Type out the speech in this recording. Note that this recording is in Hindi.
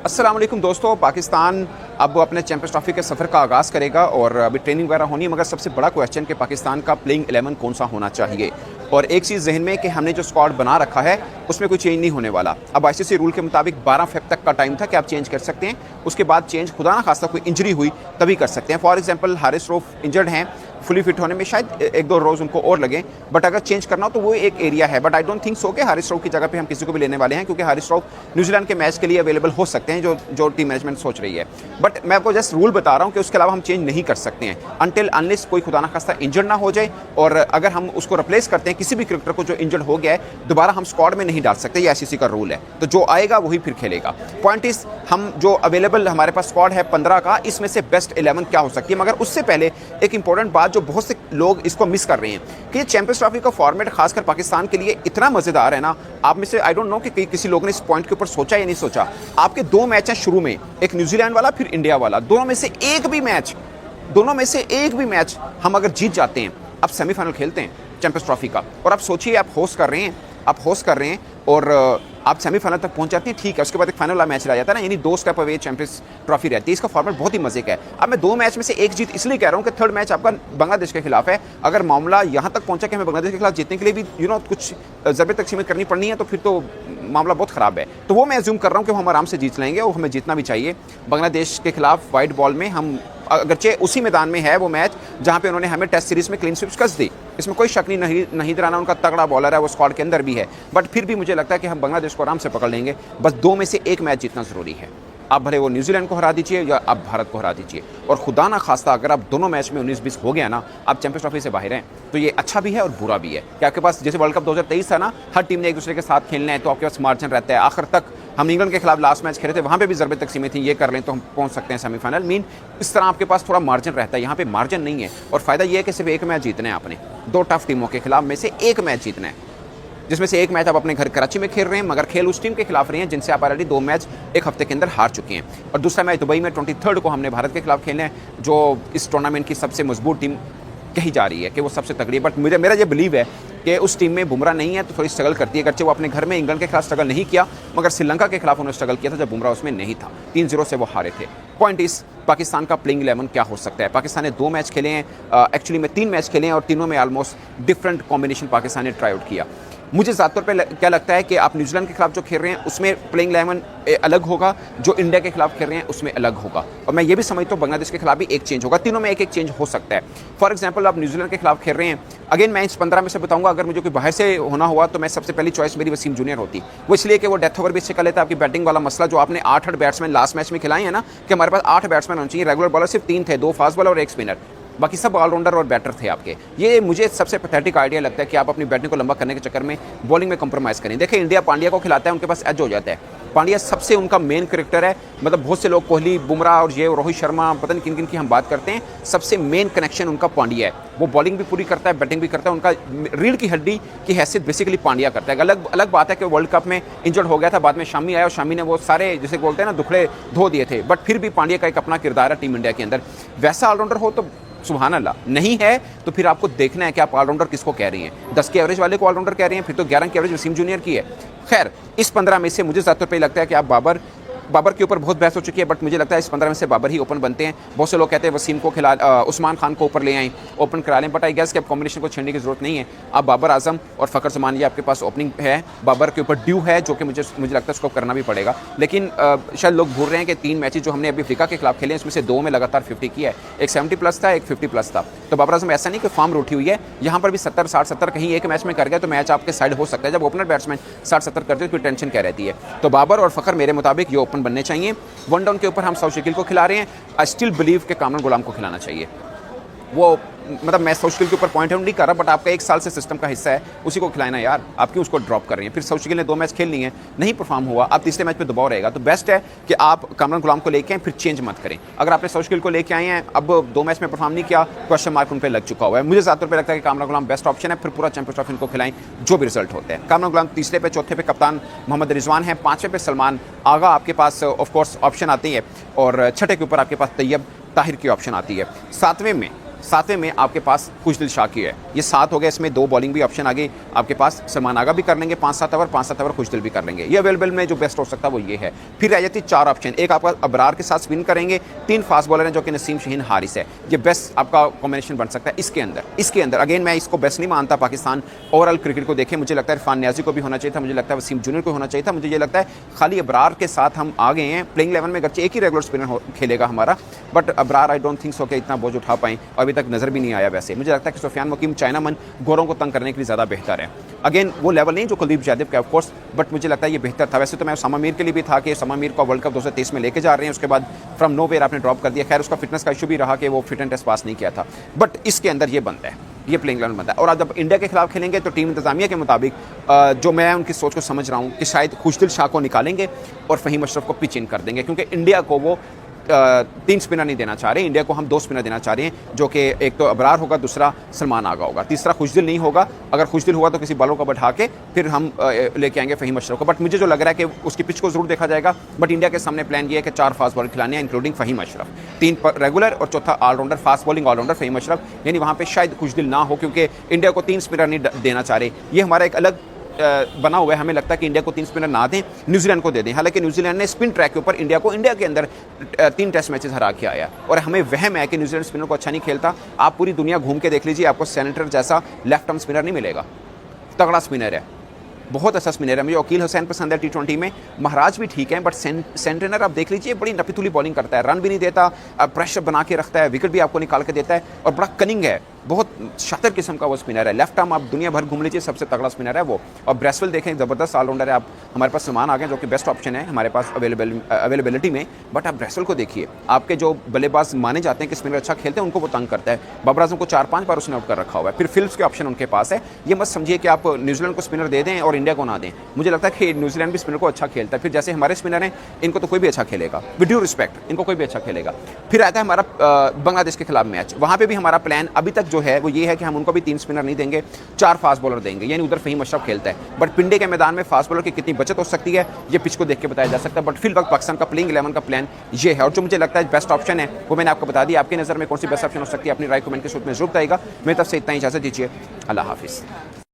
अस्सलाम वालेकुम दोस्तों। पाकिस्तान अब अपने चैंपियंस ट्रॉफी के सफ़र का आगाज़ करेगा और अभी ट्रेनिंग वगैरह होनी है, मगर सबसे बड़ा क्वेश्चन कि पाकिस्तान का प्लेइंग 11 कौन सा होना चाहिए। और एक चीज़ जहन में कि हमने जो स्क्वाड बना रखा है उसमें कोई चेंज नहीं होने वाला। अब आईसीसी रूल के मुताबिक 12 फेब तक का टाइम था कि आप चेंज कर सकते हैं, उसके बाद चेंज खुदा ना खास्ता कोई इंजरी हुई तभी कर सकते हैं। For example Haris Rauf injured हैं, फुली फिट होने में शायद एक दो रोज़ उनको और लगे, बट अगर चेंज करना हो तो वो एक एरिया है। But I don't think so कि हारिस रऊफ की जगह पे हम किसी को भी लेने वाले हैं, क्योंकि हारिस रऊफ न्यूजीलैंड के मैच के लिए अवेलेबल हो सकते हैं जो टीम मैनेजमेंट सोच रही है। बट मैं आपको जस्ट रूल बता रहा हूँ कि उसके अलावा हम चेंज नहीं कर सकते हैं अनटिल अनलेस कोई खुदा ना खास्ता इंजर्ड ना हो जाए। और अगर हम उसको रिप्लेस करते हैं किसी भी क्रिकेटर को जो इंजर्ड हो गया है, दोबारा हम स्क्वाड में नहीं डाल सकते, ये आईसीसी का रूल है। तो जो आएगा वही फिर खेलेगा। पॉइंट इज हम जो अवेलेबल हमारे पास स्क्वाड है 15 का, इसमें से बेस्ट 11 क्या हो सकती है। मगर उससे पहले एक इंपॉर्टेंट बात जो बहुत से लोग इसको मिस कर रहे हैं कि ये चैंपियंस ट्रॉफी का फॉर्मेट खासकर पाकिस्तान के लिए इतना मजेदार है ना। आप में से आई डोंट नो कि किसी लोग ने इस पॉइंट के ऊपर सोचा या नहीं सोचा। आपके दो मैच हैं शुरू में, एक न्यूजीलैंड वाला फिर इंडिया वाला। दोनों में से एक भी मैच हम अगर जीत जाते हैं, अब सेमीफाइनल खेलते हैं चैंपियंस ट्रॉफी का। और आप सोचिए आप होस्ट कर रहे हैं और आप सेमीफाइनल तक पहुंच जाते हैं, ठीक है। उसके बाद एक फाइनल वाला मैच रह जाता है ना, यानी 2 स्टेप अवे चैंपियंस ट्रॉफी रहती है। इसका फॉर्मेट बहुत ही मजे का है। अब मैं 2 मैच में से एक जीत इसलिए कह रहा हूं कि थर्ड मैच आपका बांग्लादेश के खिलाफ है। अगर मामला यहां तक पहुंचा कि हमें बांग्लादेश के खिलाफ जीतने के लिए भी कुछ ज़रूरत तकसीम करनी पड़नी है, तो फिर तो मामला बहुत ख़राब है। तो वो मैं एज्यूम कर रहा हूँ कि हम आराम से जीत लेंगे और हमें जीतना भी चाहिए। बांग्लादेश के खिलाफ वाइट बॉल में हम, अगरचे उसी मैदान में है वो मैच जहां पे उन्होंने हमें टेस्ट सीरीज में क्लीन स्वीप शिकस्त दी, इसमें कोई शक नहीं। नहीद राना उनका तगड़ा बॉलर है, वो स्क्वाड के अंदर भी है, बट फिर भी मुझे लगता है कि हम बांग्लादेश को आराम से पकड़ लेंगे। बस 2 में से एक मैच जीतना ज़रूरी है। आप भले वो न्यूजीलैंड को हरा दीजिए या आप भारत को हरा दीजिए, और खुदा ना खास्ता अगर आप दोनों मैच में 19-20 हो गया ना, आप चैंपियंस ट्रॉफी से बाहर हैं, तो ये अच्छा भी है और बुरा भी है। कि आपके पास जैसे वर्ल्ड कप 2023 था ना, हर टीम ने एक दूसरे के साथ खेलना है, तो आपके पास मार्जिन रहता है। आखिर तक हम इंग्लैंड के खिलाफ लास्ट मैच खेले थे, वहाँ पे भी ज़रूरत तकसीमें थी, ये कर लें तो हम पहुँच सकते हैं सेमीफाइनल। इस तरह आपके पास थोड़ा मार्जिन रहता है, यहाँ पे मार्जिन नहीं है। और फ़ायदा ये है कि सिर्फ एक मैच जीतना है आपने, 2 टफ टीमों के खिलाफ में से एक मैच जीतना है, जिसमें से एक मैच आप अपने घर कराची में खेल रहे हैं, मगर खेल उस टीम के खिलाफ रहे हैं जिनसे आप ऑलरेडी 2 मैच एक हफ्ते के अंदर हार चुके हैं। और दूसरा मैच दुबई में 23 को हमने भारत के खिलाफ खेलना है, जो इस टूर्नामेंट की सबसे मजबूत टीम कही जा रही है कि वो सबसे तगड़ी है। बट मेरा ये बिलीव है कि उस टीम में बुमराह नहीं है तो थोड़ी स्ट्रगल करती है। अगरचे वो अपने घर में इंग्लैंड के खिलाफ स्ट्रगल नहीं किया, मगर श्रीलंका के खिलाफ उन्होंने स्ट्रगल किया था जब बुमराह उसमें नहीं था। 3-0 से वो हारे थे। पॉइंट इस पाकिस्तान का प्लेइंग 11 क्या हो सकता है। पाकिस्तान ने 2 मैच खेले हैं, एक्चुअली में 3 मैच खेले हैं, और तीनों में ऑलमोस्ट डिफरेंट कॉम्बिनेशन पाकिस्तान ने ट्राई आउट किया। मुझे ज़्यादा तौर पे क्या लगता है कि आप न्यूजीलैंड के खिलाफ जो खेल रहे हैं उसमें प्लेइंग 11 अलग होगा, जो इंडिया के खिलाफ खेल रहे हैं उसमें अलग होगा। और मैं ये भी समझता हूँ बांग्लादेश के खिलाफ भी एक चेंज होगा, तीनों में एक चेंज हो सकता है। फॉर एग्जांपल आप न्यूजीलैंड के खिलाफ खेल रहे हैं, अगेन मैं इस 15 में से बताऊंगा, अगर मुझे कोई बाहर से होना हुआ तो मैं सबसे पहली चॉइस मेरी वसीम जूनियर होती। वो इसलिए कि वो डेथ ओवर भी से कर लेता है। आपकी बैटिंग वाला मसला जो आपने 8 बैट्समैन लास्ट मैच में खिलाए हैं ना, कि हमारे पास 8 बैट्समैन होने चाहिए, रेगुलर बॉलर सिर्फ 3 थे, 2 फास्ट बॉलर और 1 स्पिनर, बाकी सब ऑलराउंडर और बैटर थे आपके। ये मुझे सबसे पैथेटिक आइडिया लगता है कि आप अपनी बैटिंग को लंबा करने के चक्कर में बॉलिंग में कंप्रोमाइज़ करें। देखिए इंडिया पांड्या को खिलाता है, उनके पास एज हो जाता है। पांड्या सबसे उनका मेन क्रिकेटर है, मतलब बहुत से लोग कोहली, बुमराह और ये रोहित शर्मा, पता नहीं किन किन की हम बात करते हैं, सबसे मेन कनेक्शन उनका पांड्या है। वो बॉलिंग भी पूरी करता है, बैटिंग भी करता है, उनका रीढ़ की हड्डी की हैसियत बेसिकली पांड्या करता है। अलग बात है कि वर्ल्ड कप में इंजर्ड हो गया था, बाद में शामी आया और शामी ने वो सारे जिसे बोलते हैं ना दुखड़े धो दिए थे, बट फिर भी पांड्या का एक अपना किरदार है टीम इंडिया के अंदर। वैसा ऑलराउंडर हो तो सुभान अल्लाह, नहीं है तो फिर आपको देखना है कि आप ऑलराउंडर किसको कह रही हैं। 10 के एवरेज वाले को ऑलराउंडर कह रही हैं, फिर तो 11 की एवरेज वसीम जूनियर की है। खैर, इस 15 में से मुझे ज़्यादातर पे लगता है कि आप बाबर के ऊपर बहुत बहस हो चुकी है, बट मुझे लगता है इस 15 में से बाबर ही ओपन बनते हैं। बहुत से लोग कहते हैं वसीम को खिला, उस्मान खान को ऊपर ले आएँ, ओपन करा लें, बट आई गेस कि अब कॉम्बिनेशन को छेड़ने की जरूरत नहीं है। आप बाबर आजम और फ़खर जमान, ये आपके पास ओपनिंग है। बाबर के ऊपर ड्यू है, जो कि मुझे लगता है उसको करना भी पड़ेगा। लेकिन शायद लोग भूल रहे हैं कि 3 मैचेस जो हमने अभी अफ्रीका के खिलाफ खेले हैं, इसमें से 2 में लगातार 50 किया है। एक 70+ था, एक 50+ था। तो बाबर आजम ऐसा नहीं कि फॉर्म रूठी हुई है, यहाँ पर भी 70, 60, 70 कहीं एक मैच में कर गया तो मैच आपके साइड हो सकता है। जब ओपनर बैट्समैन 60-70 करते हैं तो टेंशन क्या रहती है। तो बाबर और फ़खर मेरे मुताबिक ये ओपन बनने चाहिए। 1 डाउन के ऊपर हम सौशिकिल को खिला रहे हैं, आई स्टिल बिलीव के कामरान गुलाम को खिलाना चाहिए। वो मतलब मैं सौशिकिल के ऊपर पॉइंट आउट नहीं कर रहा, बट आपका 1 साल से सिस्टम का हिस्सा है, उसी को खिलाना यार। आप क्यों उसको ड्रॉप कर रहे हैं। फिर सौशिकिल ने 2 मैच खेल लिए हैं, नहीं परफॉर्म हुआ, अब तीसरे मैच पे दबाव रहेगा। तो बेस्ट है कि आप कामरान गुलाम को लेके आए, फिर चेंज मत करें। अगर आपने सौशिकिल को लेके आए हैं, अब 2 मैच में परफॉर्म नहीं किया, क्वेश्चन मार्क उन पर लग चुका हुआ है। मुझे ज़्यादातर पे लगता है कि कामरान गुलाम बेस्ट ऑप्शन है, फिर पूरा चैंपियंस ट्रॉफी इनको खिलाएं जो भी रिजल्ट होते हैं। कामरान गुलाम तीसरे पे, चौथे पे कप्तान मोहम्मद रिजवान है, 5वें पे सलमान आगा आपके पास ऑफकोर्स ऑप्शन आती है, और 6ठे के ऊपर आपके पास तैयब ताहिर की ऑप्शन आती है। 7वें में सातवें में आपके पास खुशदिल शाकी है, ये 7 हो गए। इसमें 2 बॉलिंग भी ऑप्शन आ गई आपके पास, सलमान आगा भी कर लेंगे 5-7 ओवर, 5-7 ओवर खुशदिल भी कर लेंगे। ये अवेलेबल में जो बेस्ट हो सकता है वो ये है। फिर रह जाती 4 ऑप्शन, एक आपका अबरार के साथ स्पिन करेंगे, 3 फास्ट बॉलर हैं जो कि नसीम शाहीन हारिस है। ये बेस्ट आपका कॉम्बिनेशन बन सकता है इसके अंदर अगेन मैं इसको बेस्ट नहीं मानता। पाकिस्तान ओवरऑल क्रिकेट को देखें, मुझे लगता है इरफान न्याजी को भी होना चाहिए था, मुझे लगता है वसीम जूनियर को होना चाहिए था। मुझे ये लगता है खाली अबरार के साथ हम आ गए हैं। प्लेइंग 11 में गरचे एक ही रेगुलर स्पिनर खेलेगा हमारा, but Abrar I don't think so कि इतना बोझ उठा पाएं, और अभी तक नजर भी नहीं आया। वैसे मुझे लगता है कि सुफियान मुकीम चाइनामन गोरों को तंग करने के लिए ज़्यादा बेहतर है। अगेन वो लेवल नहीं जो कुलदीप यादव का ऑफकोर्स, बट मुझे लगता है ये बेहतर था। वैसे तो मैं उसामा मीर के लिए भी था कि उसामा मीर को वर्ल्ड कप 2023 में लेके जा रहे हैं, उसके बाद फ्रॉम नोवेयर आपने ड्रॉप कर दिया। खैर उसका फिटनेस का इशू भी रहा कि वो फिट एंड टेस्ट पास नहीं किया था, बट इसके अंदर ये बनता है, ये प्लेइंग 11 बनता है। और आज जब इंडिया के खिलाफ खेलेंगे तो टीम इंतजामिया के मुताबिक जो मैं उनकी सोच को समझ रहा हूँ कि शायद खुशदिल शाह को निकालेंगे और फ़हीम अशरफ को पिच इन कर देंगे, क्योंकि इंडिया को वो 3 स्पिनर नहीं देना चाह रहे। इंडिया को हम 2 स्पिनर देना चाह रहे हैं, जो कि एक तो अबरार होगा, दूसरा सलमान आगा होगा, तीसरा खुशदिल नहीं होगा। अगर खुशदिल हुआ तो किसी बॉलर को बैठा के फिर हम लेके आएंगे फ़हीम अशरफ को। बट मुझे जो लग रहा है कि उसकी पिच को जरूर देखा जाएगा, बट इंडिया के सामने प्लान ये है कि 4 फास्ट बॉलर खिलाने हैं, इंक्लूडिंग फ़हीम अशरफ, 3 रेगुलर और चौथा allrounder, fast bowling allrounder Faheem Ashraf. यानी वहाँ पे शायद खुशदिल ना हो, क्योंकि इंडिया को 3 स्पिनर नहीं देना चाह रहे। ये हमारा एक अलग बना हुआ है। हमें लगता है कि इंडिया को 3 स्पिनर ना दें, न्यूजीलैंड को दे दें। हालांकि न्यूजीलैंड ने स्पिन ट्रैक के ऊपर इंडिया को इंडिया के अंदर 3 टेस्ट मैचेस हरा के आया, और हमें वहम है कि न्यूजीलैंड स्पिनर को अच्छा नहीं खेलता। आप पूरी दुनिया घूम के देख लीजिए, आपको सेनेटर जैसा लेफ्ट आर्म स्पिनर नहीं मिलेगा। तगड़ा स्पिनर है, बहुत अच्छा स्पिनर है। मुझे वकील हुसैन पसंद है T20 में, महाराज भी ठीक है, बट सेंटेनर आप देख लीजिए बड़ी नपीतुली बॉलिंग करता है, रन भी नहीं देता, प्रेशर बना के रखता है, विकेट भी आपको निकाल के देता है, और बड़ा कनिंग है, बहुत शातिर किस्म का वो स्पिनर है। लेफ्ट आर्म आप दुनिया भर घूम लीजिए, सबसे तगड़ा स्पिनर है वो। और ब्रेसवेल देखें, ज़बरदस्त ऑलराउंडर है। आप हमारे पास सलमान आ गए जो कि बेस्ट ऑप्शन है हमारे पास अवेलेबिलिटी में, बट आप ब्रेसवेल को देखिए, आपके जो बल्लेबाज माने जाते हैं कि स्पिनर अच्छा खेलते हैं उनको वो तंग करता है। बाबर आजम को 4-5 बार उसने आउट कर रखा हुआ है। फिर फिल्प्स के ऑप्शन उनके पास है। ये मत समझिए कि आप न्यूजीलैंड को स्पिनर दे दें और इंडिया को ना दें। मुझे लगता है कि न्यूजीलैंड भी स्पिनर को अच्छा खेलता है। फिर जैसे हमारे स्पिनर हैं, इनको तो कोई भी अच्छा खेलेगा, विद ड्यू रिस्पेक्ट, इनको कोई भी अच्छा खेलेगा। फिर आता है हमारा बांग्लादेश के खिलाफ मैच। वहाँ पे भी हमारा प्लान अभी तक जो है वो ये है कि हम उनको भी 3 स्पिनर नहीं देंगे, 4 फास्ट बॉलर देंगे, यानी उधर फ़हीम अशरफ खेलता है। बट पिंडे के मैदान में फास्ट बॉलर की कितनी बचत हो सकती है ये पिच को देख के बताया जा सकता है। बट फिल वक्त पाकिस्तान का प्लेइंग 11 का प्लान ये है, और जो मुझे लगता है बेस्ट ऑप्शन है वो मैंने आपको बता दिया। आपकी नज़र में कौन सी बेस्ट ऑप्शन हो सकती है, अपनी राय कमेंट के सूत्र में जरूर बताइएगा। मेरी तरफ से इतना ही, इजाज़त दीजिए, अल्लाह हाफिज़।